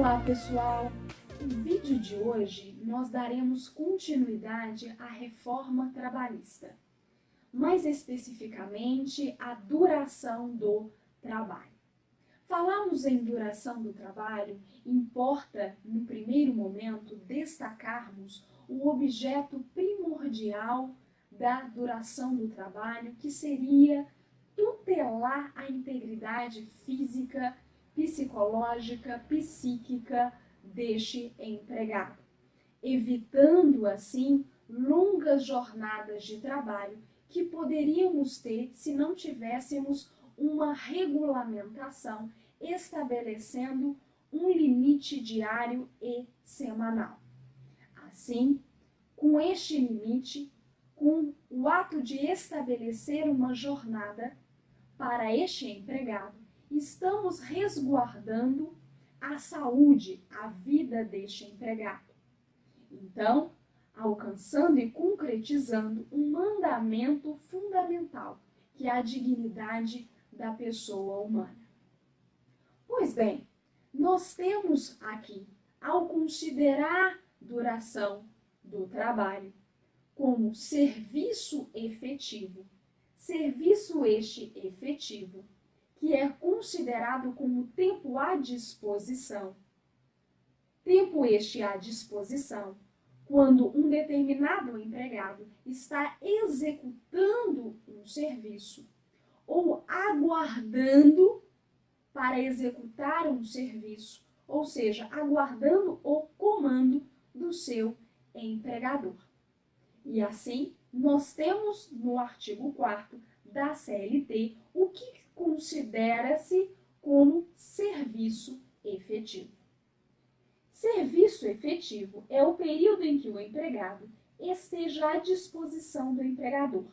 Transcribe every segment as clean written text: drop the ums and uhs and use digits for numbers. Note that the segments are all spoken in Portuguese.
Olá, pessoal! No vídeo de hoje, nós daremos continuidade à reforma trabalhista, mais especificamente a duração do trabalho. Falarmos em duração do trabalho, importa, no primeiro momento, destacarmos o objeto primordial da duração do trabalho, que seria tutelar a integridade física, psicológica, psíquica deste empregado, evitando assim longas jornadas de trabalho que poderíamos ter se não tivéssemos uma regulamentação estabelecendo um limite diário e semanal. Assim, com este limite, com o ato de estabelecer uma jornada para este empregado, estamos resguardando a saúde, a vida deste empregado. Então, alcançando e concretizando um mandamento fundamental, que é a dignidade da pessoa humana. Pois bem, nós temos aqui, ao considerar duração do trabalho como serviço efetivo efetivo, que é considerado como tempo à disposição. Tempo este à disposição quando um determinado empregado está executando um serviço ou aguardando para executar um serviço, ou seja, aguardando o comando do seu empregador. E assim, nós temos no artigo 4º da CLT o que considera-se como serviço efetivo. Serviço efetivo é o período em que o empregado esteja à disposição do empregador,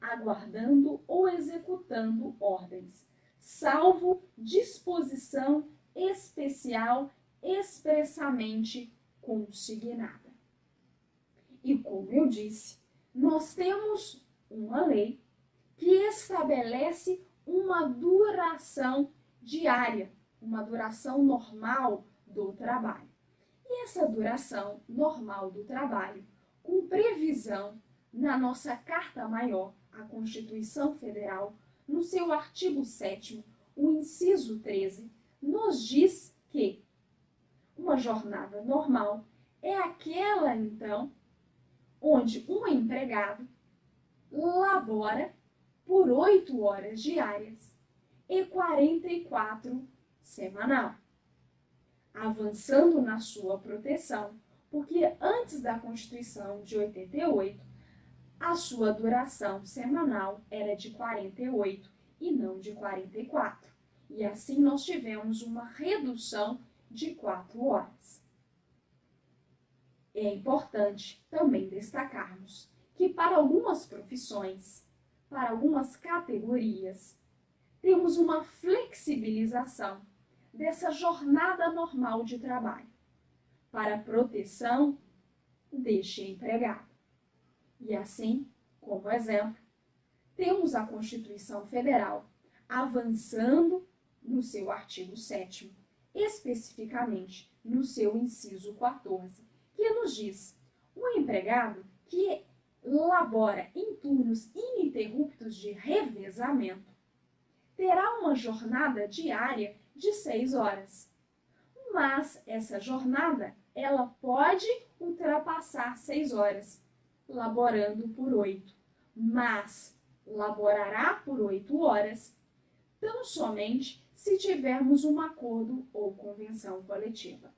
aguardando ou executando ordens, salvo disposição especial expressamente consignada. E como eu disse, nós temos uma lei que estabelece uma duração diária, uma duração normal do trabalho. E essa duração normal do trabalho, com previsão na nossa Carta Maior, a Constituição Federal, no seu artigo 7º, o inciso 13, nos diz que uma jornada normal é aquela, então, onde um empregado labora por 8 horas diárias e 44 semanal, avançando na sua proteção, porque antes da Constituição de 88, a sua duração semanal era de 48 e não de 44. E assim nós tivemos uma redução de 4 horas. É importante também destacarmos que para algumas profissões, para algumas categorias, temos uma flexibilização dessa jornada normal de trabalho para a proteção deste empregado. E assim, como exemplo, temos a Constituição Federal avançando no seu artigo 7º, especificamente no seu inciso 14, que nos diz: o empregado que labora em turnos ininterruptos de revezamento terá uma jornada diária de 6 horas. Mas essa jornada, ela pode ultrapassar 6 horas, laborando por 8. Mas laborará por 8 horas tão somente se tivermos um acordo ou convenção coletiva.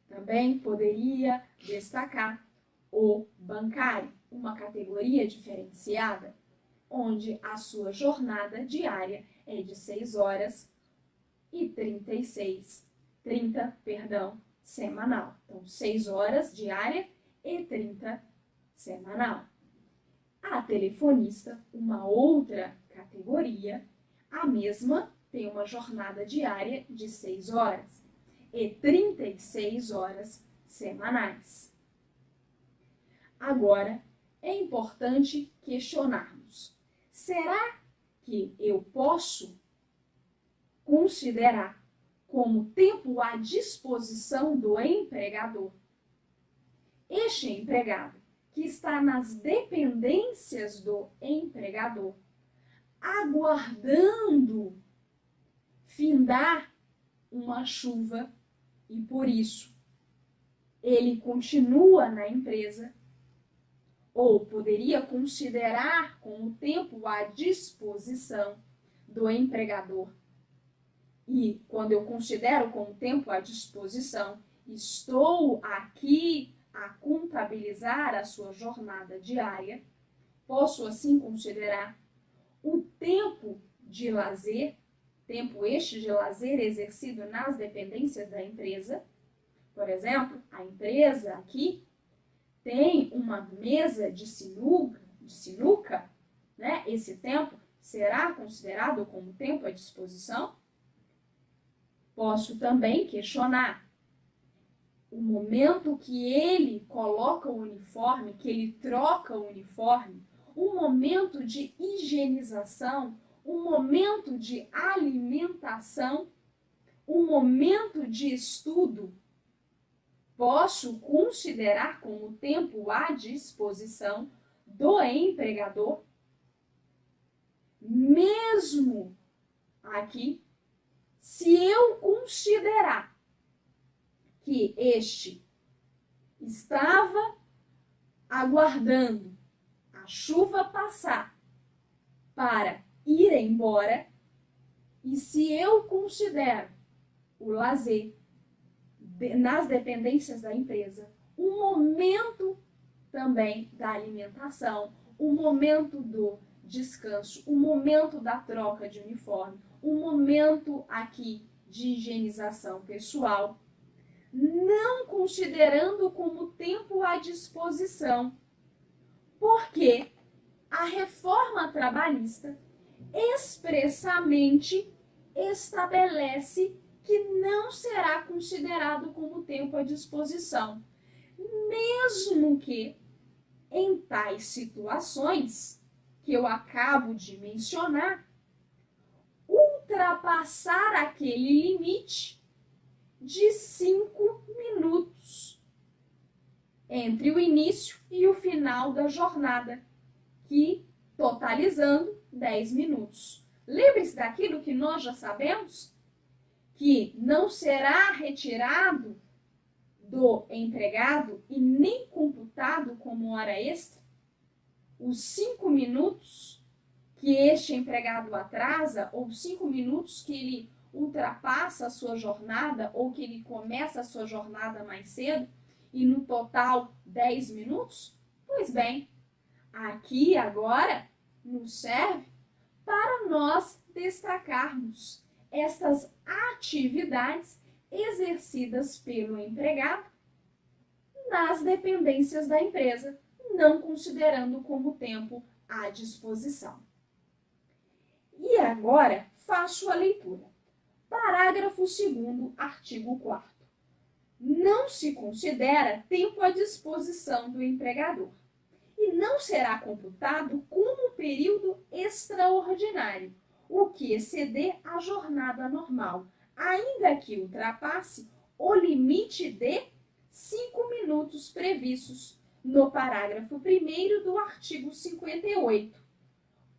Também poderia destacar o bancário, uma categoria diferenciada, onde a sua jornada diária é de 6 horas e 30 semanal. Então, 6 horas diária e 30 semanal. A telefonista, uma outra categoria, a mesma tem uma jornada diária de 6 horas e 36 horas semanais. Agora, é importante questionarmos: será que eu posso considerar como tempo à disposição do empregador. Este empregado, que está nas dependências do empregador, aguardando findar uma chuva e, por isso, ele continua na empresa, ou poderia considerar como tempo à disposição do empregador. E quando eu considero como tempo à disposição, estou aqui a contabilizar a sua jornada diária, posso assim considerar o tempo de lazer, tempo este de lazer exercido nas dependências da empresa. Por exemplo, a empresa aqui tem uma mesa de sinuca, né? Esse tempo será considerado como tempo à disposição? Posso também questionar o momento que ele coloca o uniforme, que ele troca o uniforme, um momento de higienização, um momento de alimentação, um momento de estudo. Posso considerar como tempo à disposição do empregador? Mesmo aqui, se eu considerar que este estava aguardando a chuva passar para ir embora, e se eu considero o lazer nas dependências da empresa um momento também da alimentação, um momento do descanso, um momento da troca de uniforme, um momento aqui de higienização pessoal, não considerando como tempo à disposição, porque a reforma trabalhista expressamente estabelece que não será considerado como tempo à disposição, mesmo que em tais situações que eu acabo de mencionar, ultrapassar aquele limite de 5 minutos entre o início e o final da jornada, que totalizando 10 minutos. Lembre-se daquilo que nós já sabemos, que não será retirado do empregado e nem computado como hora extra os 5 minutos que este empregado atrasa, ou 5 minutos que ele ultrapassa a sua jornada, ou que ele começa a sua jornada mais cedo, e no total 10 minutos? Pois bem, aqui agora nos serve para nós destacarmos estas atividades exercidas pelo empregado nas dependências da empresa, não considerando como tempo à disposição. E agora faço a leitura. Parágrafo 2º, artigo 4º. Não se considera tempo à disposição do empregador e não será computado como período extraordinário, o que exceder a jornada normal, ainda que ultrapasse o limite de 5 minutos previstos no parágrafo 1º do artigo 58,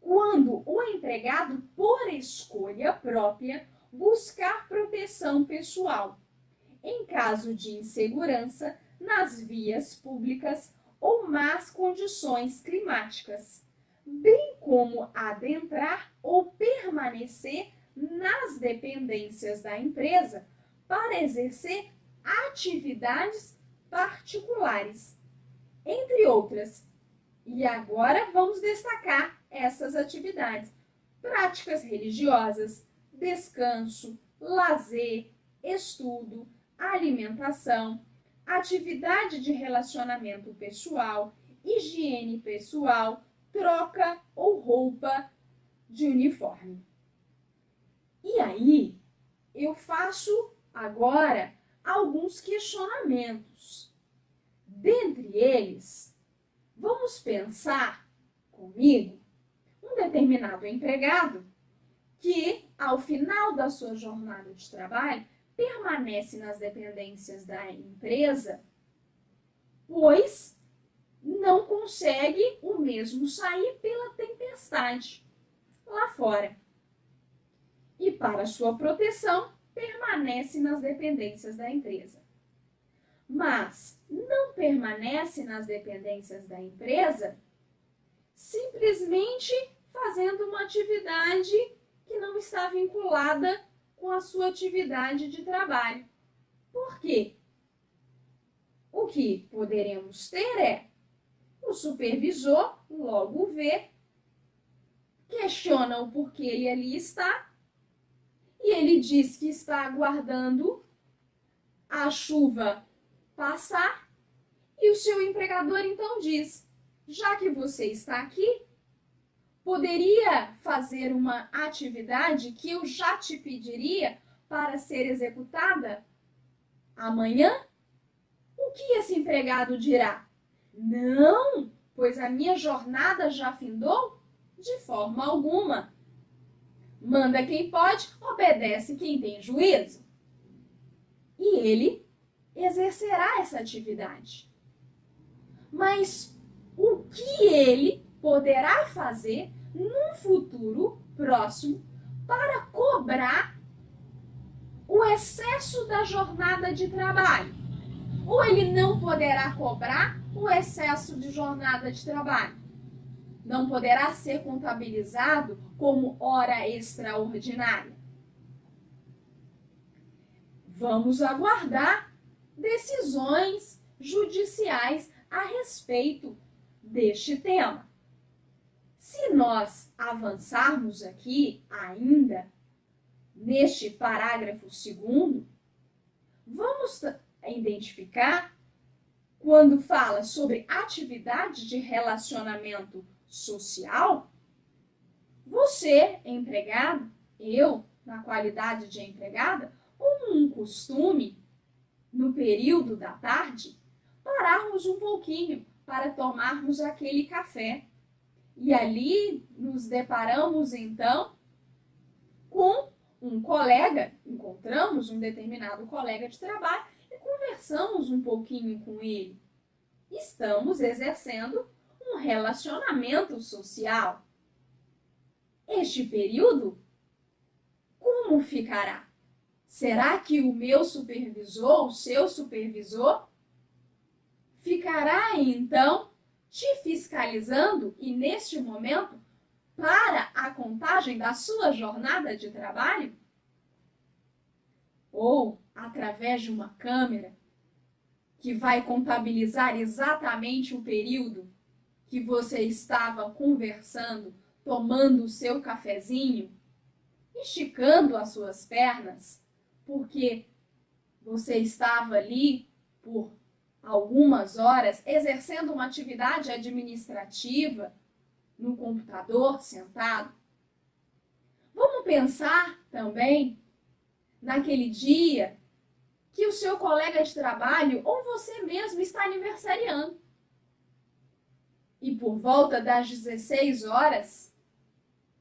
quando o empregado, por escolha própria, buscar proteção pessoal, em caso de insegurança nas vias públicas ou más condições climáticas, bem como adentrar ou permanecer nas dependências da empresa para exercer atividades particulares, entre outras. E agora vamos destacar essas atividades: práticas religiosas, descanso, lazer, estudo, alimentação, atividade de relacionamento pessoal, higiene pessoal, troca ou roupa de uniforme. E aí, eu faço agora alguns questionamentos. Dentre eles, vamos pensar comigo um determinado empregado que, ao final da sua jornada de trabalho, permanece nas dependências da empresa, pois não consegue o mesmo sair pela tempestade lá fora. E para sua proteção, permanece nas dependências da empresa. Mas não permanece nas dependências da empresa simplesmente fazendo uma atividade que não está vinculada com a sua atividade de trabalho. Por quê? O que poderemos ter é o supervisor logo vê, questiona o porquê ele ali está e ele diz que está aguardando a chuva passar e o seu empregador então diz: já que você está aqui, poderia fazer uma atividade que eu já te pediria para ser executada amanhã? O que esse empregado dirá? Não, pois a minha jornada já findou? De forma alguma. Manda quem pode, obedece quem tem juízo. E ele exercerá essa atividade. Mas o que ele poderá fazer num futuro próximo para cobrar o excesso da jornada de trabalho? Ou ele não poderá cobrar o excesso de jornada de trabalho? Não poderá ser contabilizado como hora extraordinária? Vamos aguardar decisões judiciais a respeito deste tema. Se nós avançarmos aqui ainda neste parágrafo 2º, vamos identificar quando fala sobre atividade de relacionamento social, você, empregado, eu, na qualidade de empregada, como um costume, no período da tarde, pararmos um pouquinho para tomarmos aquele café. E ali nos deparamos, então, com um colega, encontramos um determinado colega de trabalho e conversamos um pouquinho com ele. Estamos exercendo um relacionamento social. Este período, como ficará? Será que o meu supervisor, o seu supervisor, ficará, então, te fiscalizando e, neste momento, para a contagem da sua jornada de trabalho? Ou, através de uma câmera, que vai contabilizar exatamente o período que você estava conversando, tomando o seu cafezinho, esticando as suas pernas, porque você estava ali por algumas horas exercendo uma atividade administrativa no computador, sentado. Vamos pensar também naquele dia que o seu colega de trabalho ou você mesmo está aniversariando. E por volta das 16 horas,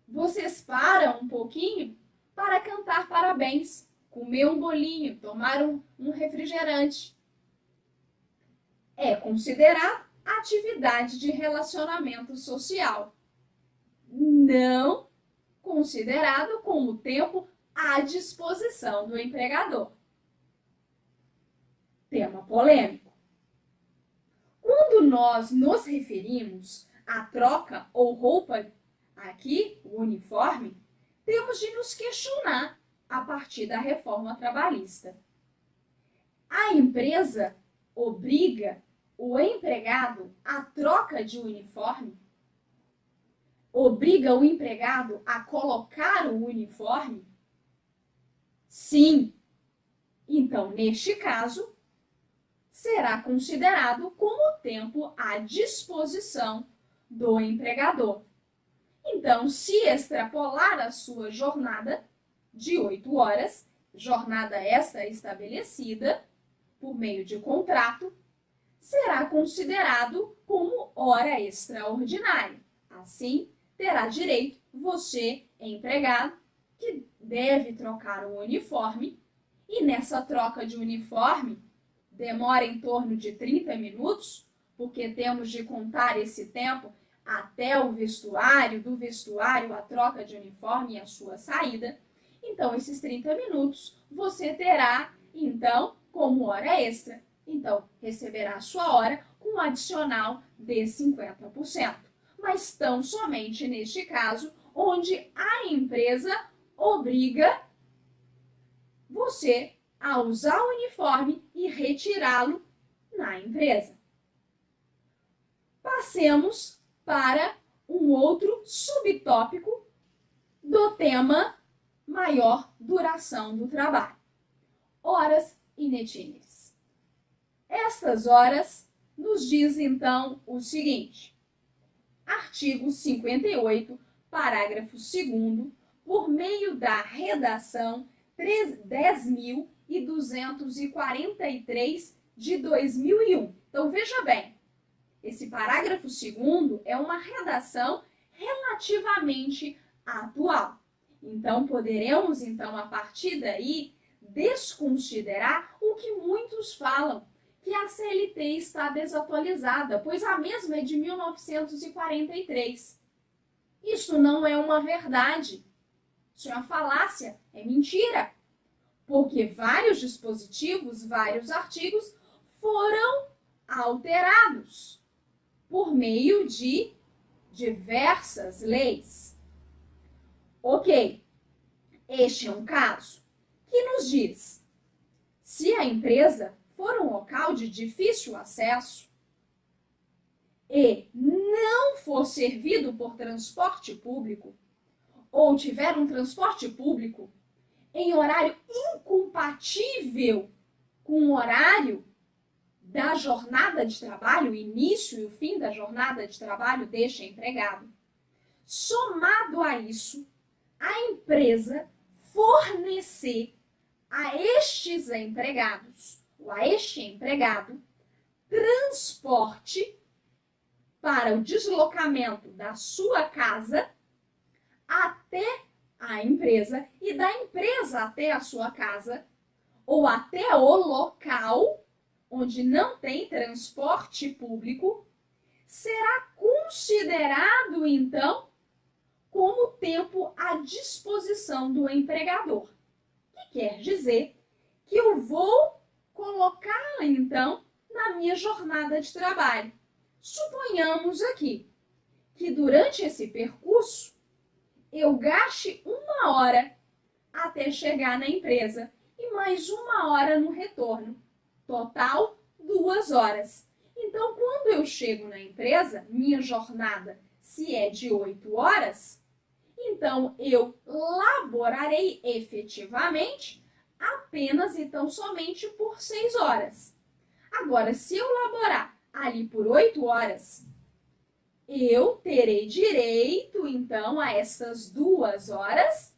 vocês param um pouquinho para cantar parabéns, comer um bolinho, tomar um refrigerante. É considerado atividade de relacionamento social. Não considerado como tempo à disposição do empregador. Tema polêmico. Quando nós nos referimos à troca ou roupa, aqui, o uniforme, temos de nos questionar a partir da reforma trabalhista. A empresa obriga o empregado à troca de uniforme? Obriga o empregado a colocar o uniforme? Sim. Então, neste caso, será considerado como tempo à disposição do empregador. Então, se extrapolar a sua jornada de 8 horas, jornada esta estabelecida por meio de contrato, será considerado como hora extraordinária. Assim, terá direito você, empregado, que deve trocar o uniforme E nessa troca de uniforme, demora em torno de 30 minutos, porque temos de contar esse tempo até o vestuário, do vestuário a troca de uniforme e a sua saída. Então, esses 30 minutos você terá, então, como hora extra. Então, receberá a sua hora com um adicional de 50%. Mas tão somente neste caso, onde a empresa obriga você a usar o uniforme e retirá-lo na empresa. Passemos para um outro subtópico do tema maior duração do trabalho. Horas inetíneas. Estas horas nos diz então o seguinte: artigo 58, parágrafo 2º, por meio da redação 10.243 de 2001. Então, veja bem, esse parágrafo 2º é uma redação relativamente atual. Então, poderemos, então, a partir daí, desconsiderar o que muitos falam, que a CLT está desatualizada, pois a mesma é de 1943. Isso não é uma verdade. Isso é uma falácia, é mentira. Porque vários dispositivos, vários artigos foram alterados por meio de diversas leis. Ok, este é um caso que nos diz: se a empresa for um local de difícil acesso e não for servido por transporte público, ou tiver um transporte público em horário incompatível com o horário da jornada de trabalho, o início e o fim da jornada de trabalho deste empregado, somado a isso, a empresa fornecer a estes empregados, ou a este empregado, transporte para o deslocamento da sua casa até a empresa e da empresa até a sua casa, ou até o local onde não tem transporte público, será considerado, então, como tempo à disposição do empregador. Que quer dizer que eu vou colocá-la, então, na minha jornada de trabalho. Suponhamos aqui que durante esse percurso eu gaste 1 hora até chegar na empresa e mais 1 hora no retorno. Total, 2 horas. Então, quando eu chego na empresa, minha jornada, se é de 8 horas, então eu laborarei efetivamente apenas, então, somente por 6 horas. Agora, se eu laborar ali por 8 horas, eu terei direito, então, a essas 2 horas,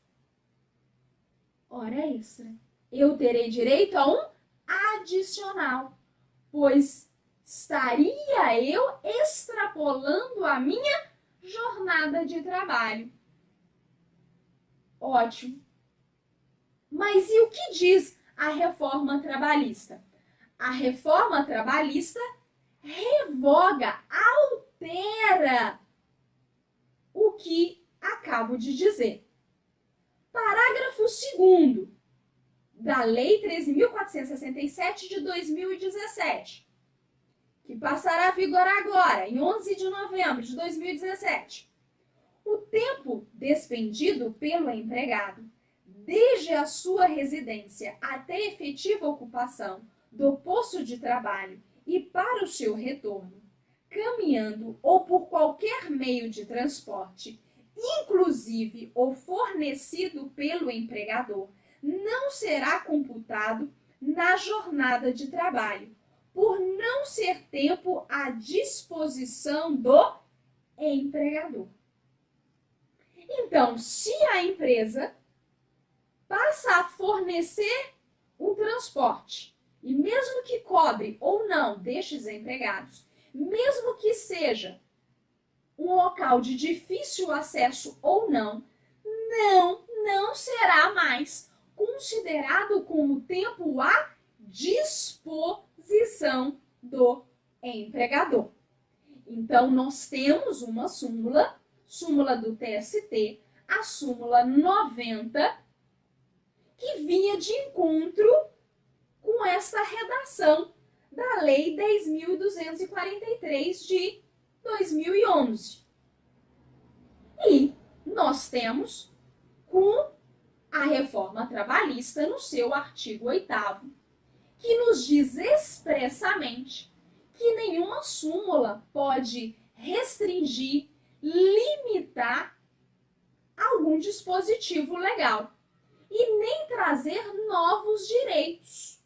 hora extra. Eu terei direito a um adicional, pois estaria eu extrapolando a minha jornada de trabalho. Ótimo. Mas e o que diz a reforma trabalhista? A reforma trabalhista revoga, altera o que acabo de dizer. Parágrafo 2º da Lei 13.467 de 2017, que passará a vigor agora, em 11 de novembro de 2017. O tempo despendido pelo empregado, desde a sua residência até efetiva ocupação do posto de trabalho e para o seu retorno, caminhando ou por qualquer meio de transporte, inclusive ou fornecido pelo empregador, não será computado na jornada de trabalho, por não ser tempo à disposição do empregador. Então, se a empresa passa a fornecer um transporte, e mesmo que cobre ou não destes empregados, mesmo que seja um local de difícil acesso ou não, não será mais considerado como tempo à disposição do empregador. Então, nós temos uma súmula do TST, a súmula 90, que vinha de encontro com essa redação da Lei 10.243 de 2011. E nós temos com a reforma trabalhista no seu artigo 8º, que nos diz expressamente que nenhuma súmula pode restringir, limitar algum dispositivo legal e nem trazer novos direitos,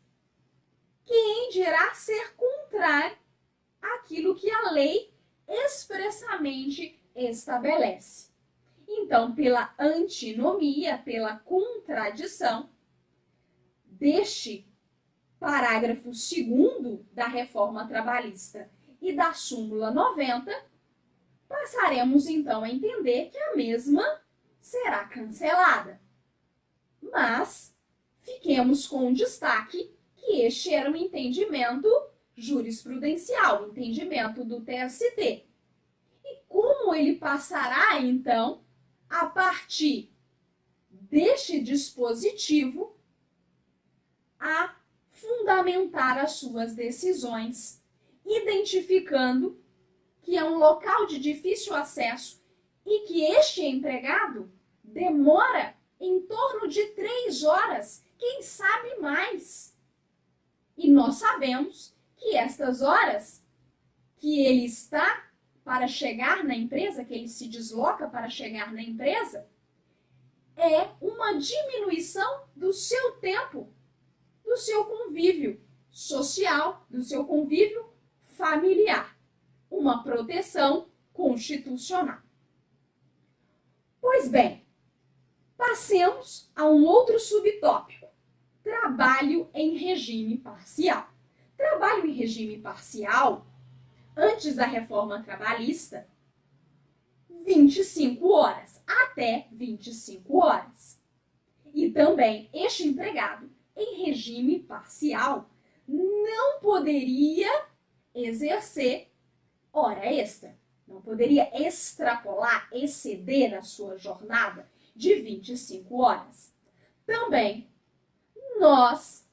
que em dirá ser contrário àquilo que a lei expressamente estabelece. Então, pela antinomia, pela contradição deste parágrafo 2º da reforma trabalhista e da súmula 90, passaremos então a entender que a mesma será cancelada. Mas fiquemos com o destaque que este era um entendimento jurisprudencial, entendimento do TST. E como ele passará, então, a partir deste dispositivo, a fundamentar as suas decisões, identificando que é um local de difícil acesso e que este empregado demora em torno de 3 horas, quem sabe mais. E nós sabemos que estas horas que ele está para chegar na empresa, que ele se desloca para chegar na empresa, é uma diminuição do seu tempo, do seu convívio social, do seu convívio familiar. Uma proteção constitucional. Pois bem, passemos a um outro subtópico. Trabalho em regime parcial. Trabalho em regime parcial, antes da reforma trabalhista, 25 horas, até 25 horas. E também este empregado em regime parcial não poderia exercer hora extra, não poderia extrapolar, exceder a sua jornada de 25 horas. Também nós,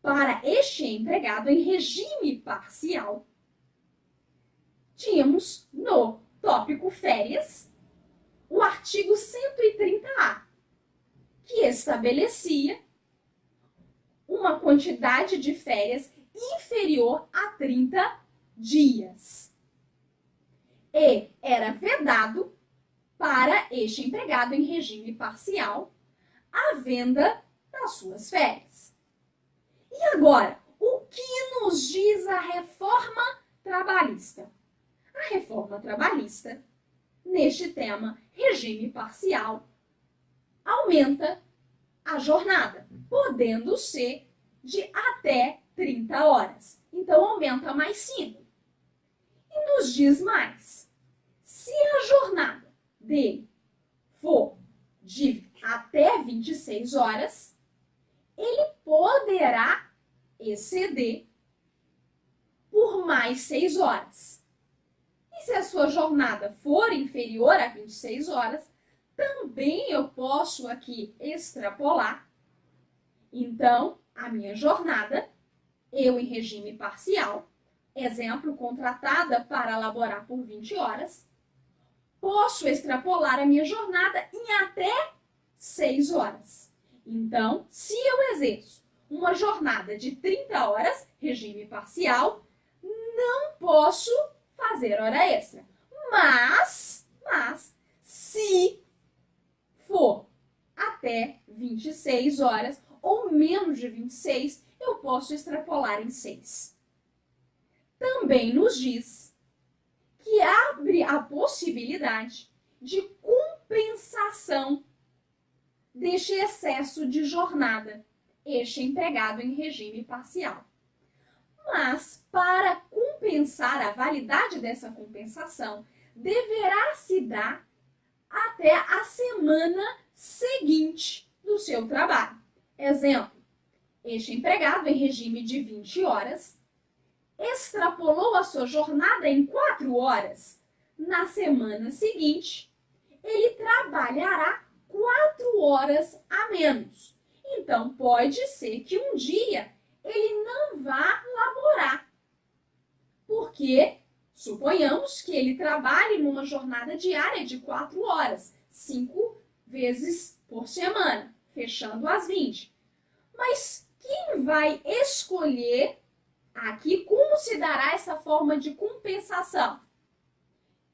para este empregado em regime parcial, tínhamos no tópico férias o artigo 130A, que estabelecia uma quantidade de férias inferior a 30 dias. E era vedado para este empregado em regime parcial a venda das suas férias. E agora, o que nos diz a reforma trabalhista? A reforma trabalhista, neste tema, regime parcial, aumenta a jornada, podendo ser de até 30 horas. Então, aumenta mais 5. E nos diz mais, se a jornada dele for de até 26 horas, ele poderá exceder por mais 6 horas. E se a sua jornada for inferior a 26 horas, também eu posso aqui extrapolar. Então, a minha jornada, eu em regime parcial, exemplo, contratada para laborar por 20 horas, posso extrapolar a minha jornada em até 6 horas. Então, se eu exerço uma jornada de 30 horas, regime parcial, não posso fazer hora extra. Mas, se for até 26 horas ou menos de 26, eu posso extrapolar em 6. Também nos diz que abre a possibilidade de compensação deste excesso de jornada, este empregado em regime parcial. Mas, para compensar a validade dessa compensação, deverá se dar até a semana seguinte do seu trabalho. Exemplo, este empregado em regime de 20 horas extrapolou a sua jornada em 4 horas. Na semana seguinte, ele trabalhará 4 horas a menos. Então, pode ser que um dia ele não vá laborar, porque suponhamos que ele trabalhe numa jornada diária de 4 horas, 5 vezes por semana, fechando as 20. Mas quem vai escolher aqui como se dará essa forma de compensação?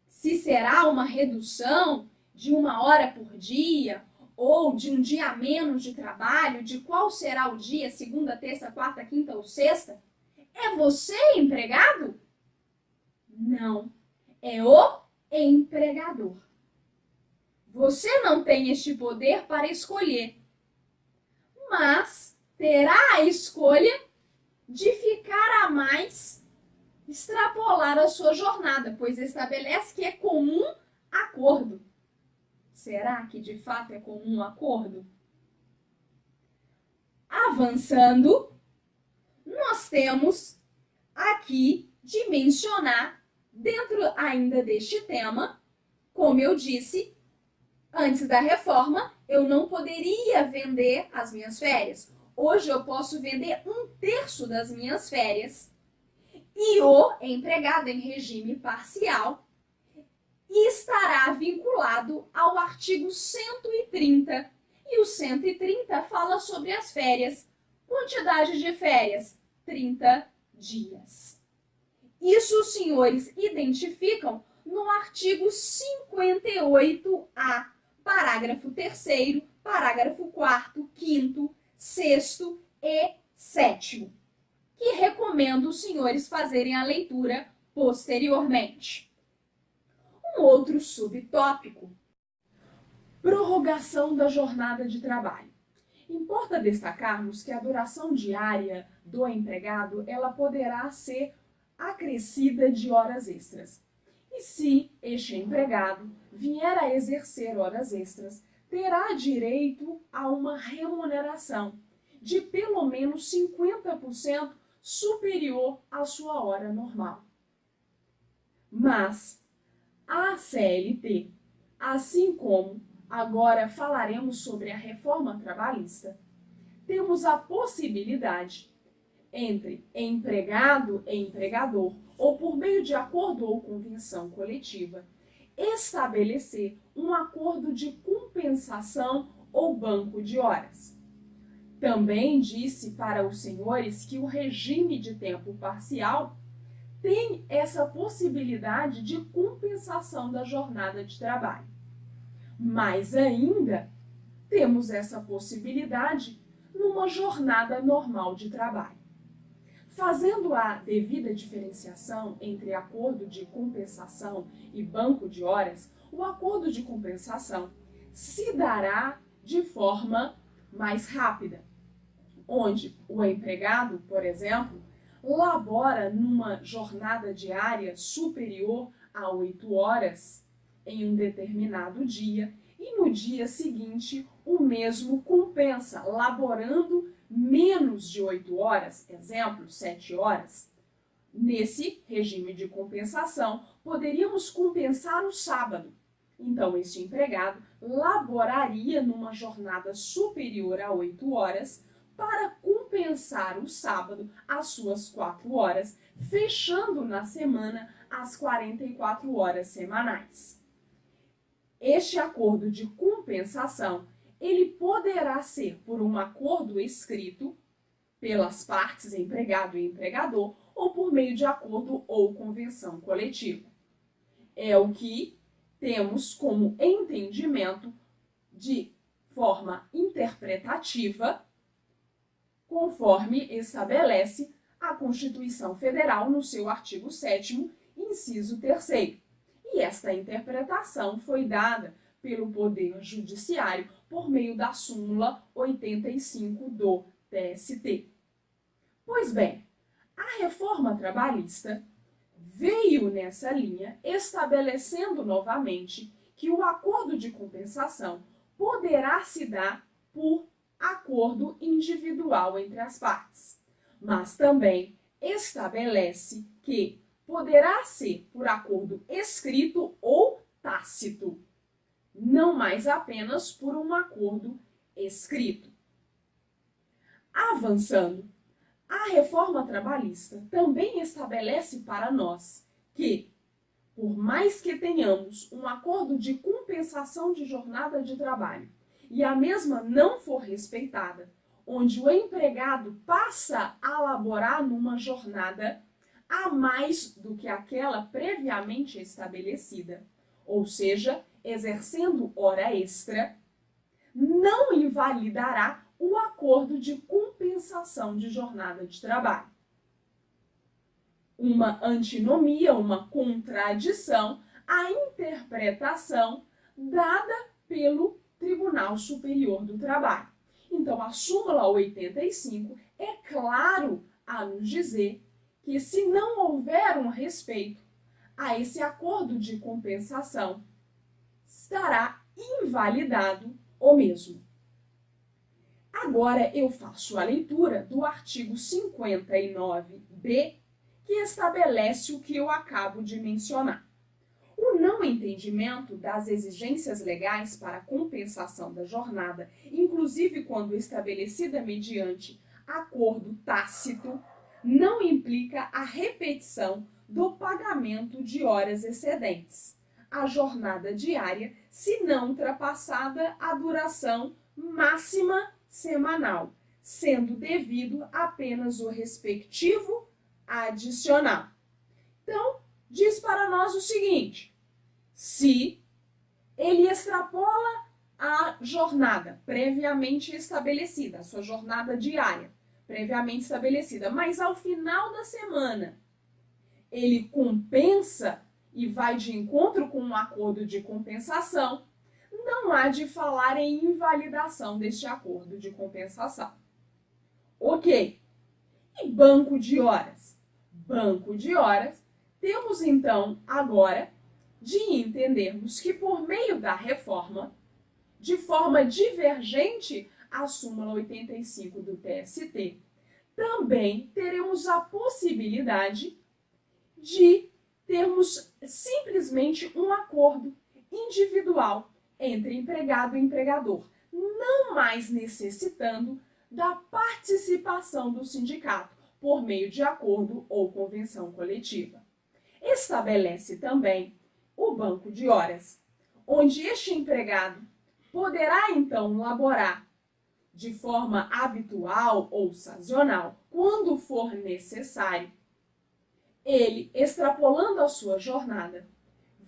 Se será uma redução de 1 hora por dia ou de um dia a menos de trabalho, de qual será o dia, segunda, terça, quarta, quinta ou sexta? É você, empregado? Não, é o empregador. Você não tem este poder para escolher, mas terá a escolha de ficar a mais, extrapolar a sua jornada, pois estabelece que é comum acordo. Será que de fato é comum acordo? Avançando, nós temos aqui de mencionar, dentro ainda deste tema, como eu disse, antes da reforma, eu não poderia vender as minhas férias. Hoje eu posso vender 1/3 das minhas férias. E o empregado em regime parcial estará vinculado ao artigo 130. E o 130 fala sobre as férias. Quantidade de férias, 30 dias. Isso os senhores identificam no artigo 58A, parágrafo 3º, parágrafo 4º, 5º, 6º e 7º, que recomendo os senhores fazerem a leitura posteriormente. Um outro subtópico: prorrogação da jornada de trabalho. Importa destacarmos que a duração diária do empregado ela poderá ser acrescida de horas extras. E se este empregado vier a exercer horas extras, terá direito a uma remuneração de pelo menos 50% superior à sua hora normal. Mas a CLT, assim como agora falaremos sobre a reforma trabalhista, temos a possibilidade entre empregado e empregador, ou por meio de acordo ou convenção coletiva, estabelecer um acordo de compensação ou banco de horas. Também disse para os senhores que o regime de tempo parcial tem essa possibilidade de compensação da jornada de trabalho. Mas ainda temos essa possibilidade numa jornada normal de trabalho. Fazendo a devida diferenciação entre acordo de compensação e banco de horas, o acordo de compensação se dará de forma mais rápida, onde o empregado, por exemplo, labora numa jornada diária superior a 8 horas em um determinado dia e no dia seguinte o mesmo compensa, laborando menos de 8 horas, exemplo, 7 horas. Nesse regime de compensação, poderíamos compensar o sábado. Então, este empregado laboraria numa jornada superior a 8 horas para compensar o sábado as suas 4 horas, fechando na semana as 44 horas semanais. Este acordo de compensação, ele poderá ser por um acordo escrito pelas partes empregado e empregador ou por meio de acordo ou convenção coletiva. É o que temos como entendimento de forma interpretativa, conforme estabelece a Constituição Federal no seu artigo 7º, inciso 3º. E esta interpretação foi dada pelo Poder Judiciário por meio da súmula 85 do TST. Pois bem, a reforma trabalhista veio nessa linha, estabelecendo novamente que o acordo de compensação poderá se dar por acordo individual entre as partes, mas também estabelece que poderá ser por acordo escrito ou tácito, não mais apenas por um acordo escrito. Avançando, a reforma trabalhista também estabelece para nós que, por mais que tenhamos um acordo de compensação de jornada de trabalho e a mesma não for respeitada, onde o empregado passa a laborar numa jornada a mais do que aquela previamente estabelecida, ou seja, exercendo hora extra, não invalidará o acordo de compensação de jornada de trabalho. Uma antinomia, uma contradição à interpretação dada pelo Tribunal Superior do Trabalho. Então, a súmula 85 é claro a nos dizer que, se não houver um respeito a esse acordo de compensação, estará invalidado o mesmo. Agora eu faço a leitura do artigo 59b, que estabelece o que eu acabo de mencionar. O não entendimento das exigências legais para a compensação da jornada, inclusive quando estabelecida mediante acordo tácito, não implica a repetição do pagamento de horas excedentes, a jornada diária, se não ultrapassada a duração máxima semanal, sendo devido apenas o respectivo adicional. Então, diz para nós o seguinte: se ele extrapola a jornada previamente estabelecida, a sua jornada diária previamente estabelecida, mas ao final da semana ele compensa e vai de encontro com um acordo de compensação, não há de falar em invalidação deste acordo de compensação. Ok. E banco de horas? Banco de horas, temos então agora de entendermos que, por meio da reforma, de forma divergente à súmula 85 do TST, também teremos a possibilidade de termos simplesmente um acordo individual entre empregado e empregador, não mais necessitando da participação do sindicato por meio de acordo ou convenção coletiva. Estabelece também o banco de horas, onde este empregado poderá então laborar de forma habitual ou sazonal, quando for necessário. Ele, extrapolando a sua jornada,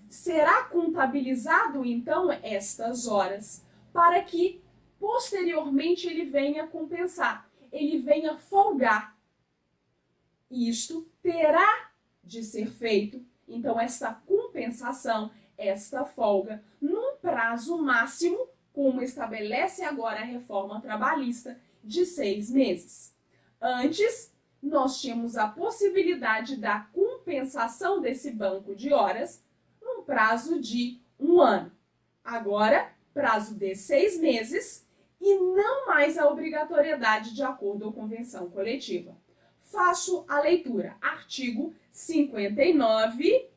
será contabilizado então estas horas para que posteriormente ele venha compensar, ele venha folgar. Isto terá de ser feito, então, esta compensação, esta folga, num prazo máximo, como estabelece agora a reforma trabalhista, de 6 meses. Antes, nós tínhamos a possibilidade da compensação desse banco de horas num prazo de 1 ano. Agora, prazo de 6 meses e não mais a obrigatoriedade de acordo ou convenção coletiva. Faço a leitura. Artigo 59,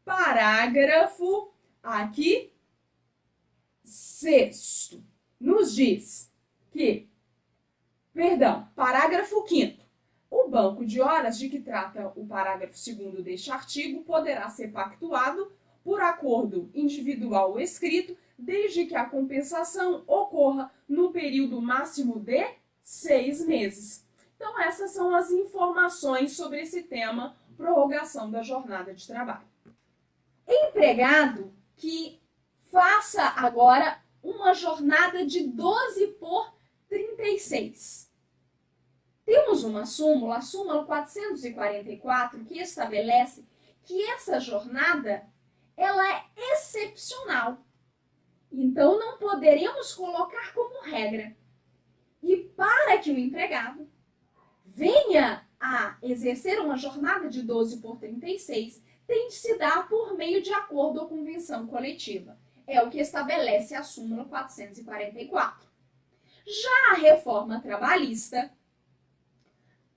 parágrafo aqui 6º. Nos diz que, parágrafo 5º. O banco de horas de que trata o parágrafo 2º deste artigo poderá ser pactuado por acordo individual ou escrito, desde que a compensação ocorra no período máximo de 6 meses. Então, essas são as informações sobre esse tema, prorrogação da jornada de trabalho. Empregado que faça agora uma jornada de 12 por 36. Temos uma súmula, a súmula 444, que estabelece que essa jornada ela é excepcional. Então, não poderemos colocar como regra. E para que o empregado venha a exercer uma jornada de 12 por 36, tem de se dar por meio de acordo ou convenção coletiva. É o que estabelece a súmula 444. Já a reforma trabalhista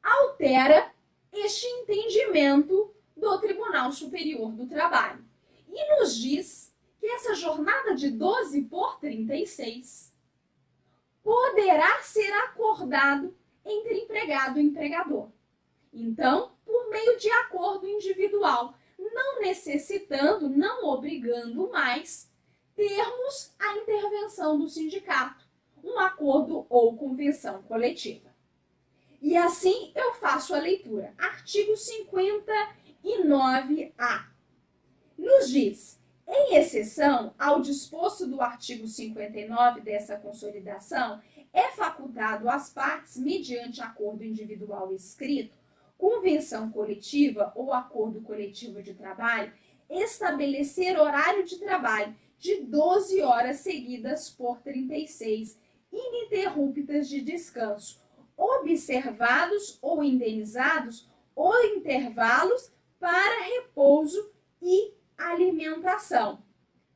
altera este entendimento do Tribunal Superior do Trabalho e nos diz que essa jornada de 12 por 36 poderá ser acordado entre empregado e empregador. Então, por meio de acordo individual, não necessitando, não obrigando mais termos a intervenção do sindicato, um acordo ou convenção coletiva. E assim eu faço a leitura. Artigo 59A. Nos diz, em exceção ao disposto do artigo 59 dessa consolidação, é facultado às partes, mediante acordo individual escrito, convenção coletiva ou acordo coletivo de trabalho, estabelecer horário de trabalho de 12 horas seguidas por 36, ininterruptas de descanso, observados ou indenizados ou intervalos para repouso e alimentação.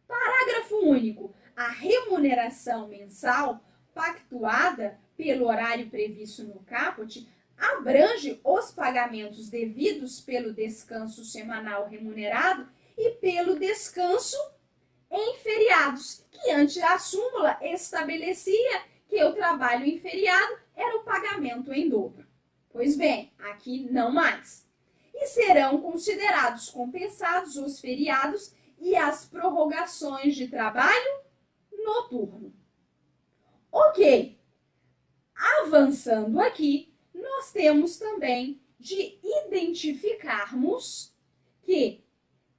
Parágrafo único. A remuneração mensal pactuada pelo horário previsto no caput abrange os pagamentos devidos pelo descanso semanal remunerado e pelo descanso em feriados, que antes a súmula estabelecia que o trabalho em feriado era o pagamento em dobro. Pois bem, aqui não mais. E serão considerados compensados os feriados e as prorrogações de trabalho noturno. Ok. Avançando aqui, nós temos também de identificarmos que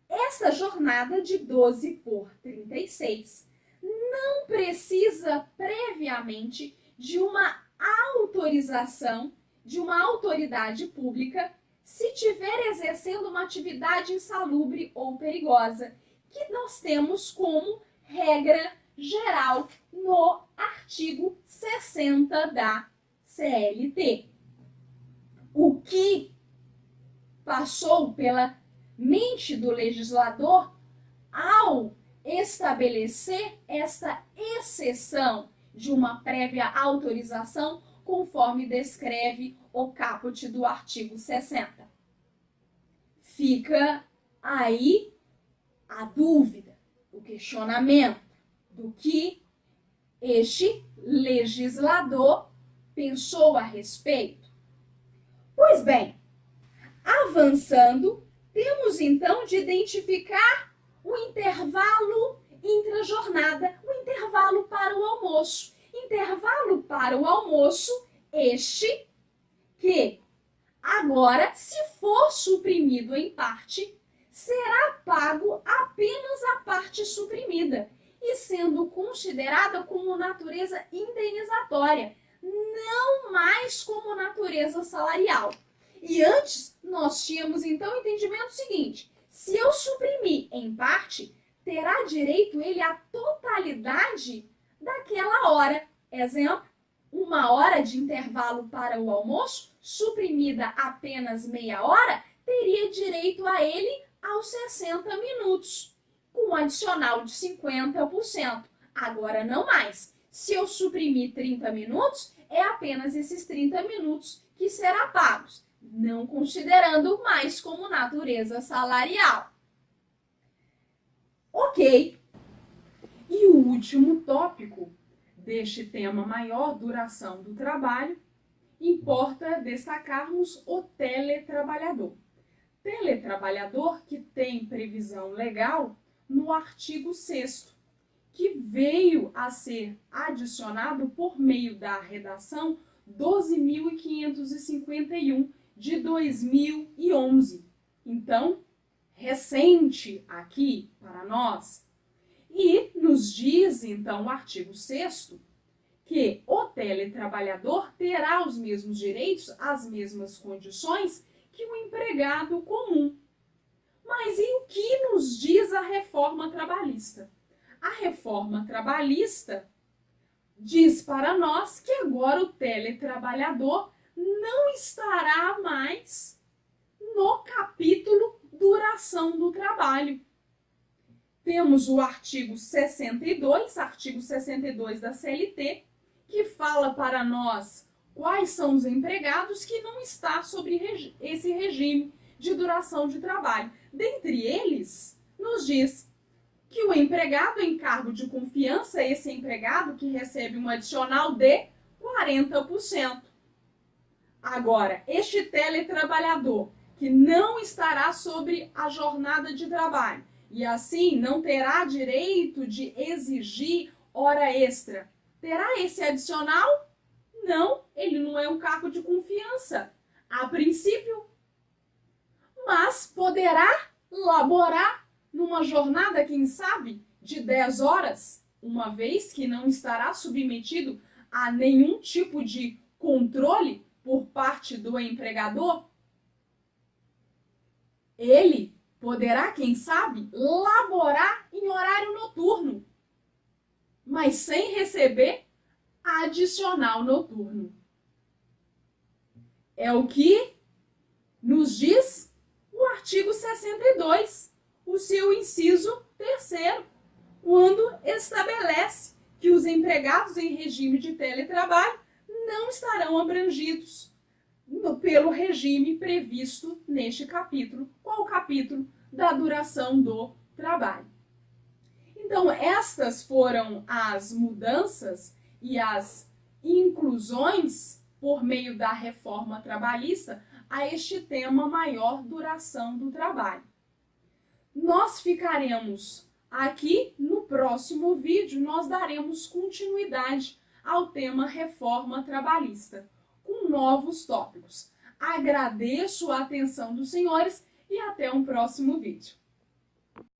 essa jornada de 12 por 36 não precisa previamente de uma autorização de uma autoridade pública se estiver exercendo uma atividade insalubre ou perigosa, que nós temos como regra geral no artigo 60 da CLT. O que passou pela mente do legislador ao estabelecer essa exceção de uma prévia autorização, conforme descreve o caput do artigo 60. Fica aí a dúvida, o questionamento do que este legislador pensou a respeito. Pois bem, avançando, temos então de identificar o intervalo intra-jornada, o intervalo para o almoço. Intervalo para o almoço, este que agora, se for suprimido em parte, será pago apenas a parte suprimida e sendo considerada como natureza indenizatória, não mais como natureza salarial. E antes, nós tínhamos então o entendimento seguinte: se eu suprimir em parte, terá direito ele à totalidade daquela hora. Exemplo, 1 hora de intervalo para o almoço, suprimida apenas meia hora, teria direito a ele aos 60 minutos, com um adicional de 50%. Agora não mais. Se eu suprimir 30 minutos, é apenas esses 30 minutos que será pagos, não considerando mais como natureza salarial. Ok. E o último tópico deste tema maior duração do trabalho, importa destacarmos o teletrabalhador. Teletrabalhador que tem previsão legal no artigo 6º, que veio a ser adicionado por meio da redação 12.551 de 2011. Então, recente aqui para nós. E nos diz, então, o artigo 6º, que o teletrabalhador terá os mesmos direitos, as mesmas condições que o empregado comum. Mas e o que nos diz a reforma trabalhista? A reforma trabalhista diz para nós que agora o teletrabalhador não estará mais no capítulo duração do trabalho. Temos o artigo 62 da CLT, que fala para nós quais são os empregados que não estão sobre esse regime de duração de trabalho. Dentre eles, nos diz que o empregado em cargo de confiança, esse empregado que recebe um adicional de 40%. Agora, este teletrabalhador que não estará sobre a jornada de trabalho e assim não terá direito de exigir hora extra, terá esse adicional? Não, ele não é um cargo de confiança, a princípio, mas poderá laborar numa jornada, quem sabe, de 10 horas, uma vez que não estará submetido a nenhum tipo de controle por parte do empregador. Ele poderá, quem sabe, laborar em horário noturno, mas sem receber adicional noturno. É o que nos diz o artigo 62, o seu inciso 3º, quando estabelece que os empregados em regime de teletrabalho não estarão abrangidos pelo regime previsto neste capítulo. Qual o capítulo? Da duração do trabalho. Então, estas foram as mudanças e as inclusões por meio da reforma trabalhista a este tema maior duração do trabalho. Nós ficaremos aqui no próximo vídeo, nós daremos continuidade ao tema reforma trabalhista, com novos tópicos. Agradeço a atenção dos senhores e até um próximo vídeo.